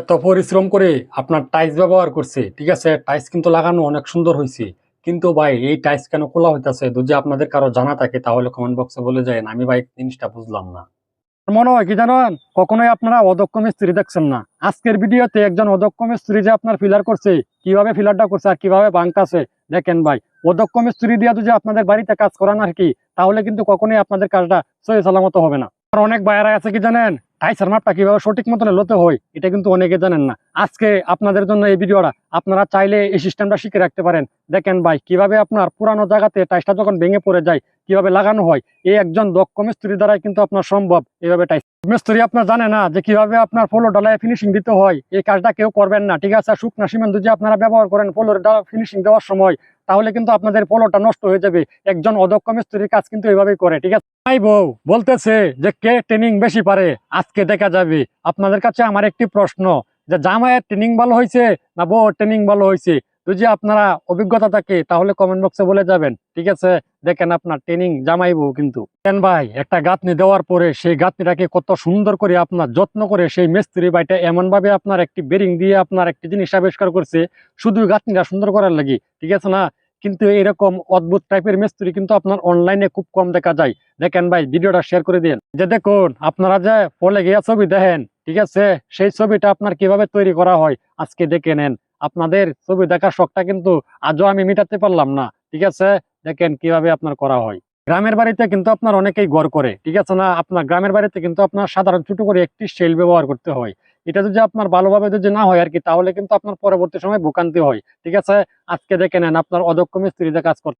এত পরিশ্রম করে আপনার টাইলস ব্যবহার করছে, ঠিক আছে, টাইলস কিন্তু লাগানো অনেক সুন্দর হয়েছে, কিন্তু ভাই এই টাইলস কেন খোলা হইতাছে? যদি আপনাদের কারো জানা থাকে তাহলে কমেন্ট বক্সে বলে যায়। আমি ভাই জিনিসটা বুঝলাম না। মনে হয় কি জানেন, কখনোই আপনারা অদক্ষ মিস্ত্রি দেখছেন না। আজকের ভিডিওতে একজন অদক্ষ মিস্ত্রি যে আপনার ফিলার করছে, কিভাবে ফিলারটা করছে আর কিভাবে ভাঙতাছে দেখেন ভাই। অদক্ষ মিস্ত্রি দিয়ে যদি আপনাদের বাড়িতে কাজ করান আর কি, তাহলে কিন্তু কখনোই আপনাদের কাজটা সহি সালামত হবে না। আর অনেক বাইরে আছে কি জানেন, টাইসের মাপটা কিভাবে সঠিক মতন লতে হয় এটা কিন্তু অনেকে জানেন না। আজকে আপনাদের জন্য এই ভিডিওটা, আপনারা চাইলে এই সিস্টেমটা শিখে রাখতে পারেন। দেখেন ভাই, কিভাবে আপনার পুরানো জায়গাতে টাইসটা যখন ভেঙে পড়ে যায় কিভাবে লাগানো হয়, এই একজন দক্ষ মিস্ত্রির দ্বারাই কিন্তু আপনার সম্ভব। এইভাবে টাইস মিস্ত্রি আপনার জানে না যে কিভাবে আপনার ফ্লোর ডালায় ফিনিশিং দিতে হয়, এই কাজটা কেউ করবেন না, ঠিক আছে? শুকনা সিমেন্ট যদি আপনারা ব্যবহার করেন ফ্লোর ফিনিশিং দেওয়ার সময়, তাহলে কিন্তু আপনাদের ফ্লোরটা নষ্ট হয়ে যাবে। একজন অদক্ষ মিস্ত্রির কাজ কিন্তু এইভাবেই করে, ঠিক আছে? ভাই বউ বলতেছে যে কে ট্রেনিং বেশি পারে, আজকে দেখা যাবে। আপনাদের কাছে আমার একটি প্রশ্ন, যে জামাইয়ের ট্রেনিং ভালো হয়েছে না বউর ট্রেনিং ভালো হয়েছে? যদি আপনারা অভিজ্ঞতা থাকে তাহলে কমেন্ট বক্সে বলে যাবেন, ঠিক আছে? দেখেন আপনার ট্রেনিং জামাই বউ কিন্তু। কেন ভাই, একটা গাঁথনি দেওয়ার পরে সেই গাঁথনিটাকে কত সুন্দর করে আপনার যত্ন করে সেই মিস্ত্রি ভাইটা এমন ভাবে আপনার একটি বেরিং দিয়ে আপনার একটি জিনিস আবিষ্কার করছে, শুধু গাঁথনিটা সুন্দর করার লাগি, ঠিক আছে না? কিন্তু এরকম অদ্ভুত টাইপের মিস্ত্রি কিন্তু আপনার অনলাইনে খুব কম দেখা যায়। দেখেন ভাই, ভিডিওটা শেয়ার করে দিন। যে দেখুন আপনারা যে ফলে গিয়া ছবি দেখেন, ঠিক আছে, সেই ছবিটা আপনার কিভাবে তৈরি করা হয় আজকে দেখে নেন। আপনাদের ছবি দেখার শখটা কিন্তু আজও আমি মিটাতে পারলাম না, ঠিক আছে? দেখেন কিভাবে আপনার করা হয়। গ্রামের বাড়িতে কিন্তু আপনার অনেকেই ঘর করে, ঠিক আছে না? আপনার গ্রামের বাড়িতে কিন্তু আপনার সাধারণ ছোট করে একটি শেল ব্যবহার করতে হয়। এটা যদি আপনার ভালোভাবে যদি না হয় আর কি, তাহলে কিন্তু আপনার পরবর্তী সময় ভোগান্তি হয়, ঠিক আছে? আজকে দেখে নেন আপনার অদক্ষ মিস্ত্রি যে কাজ করতে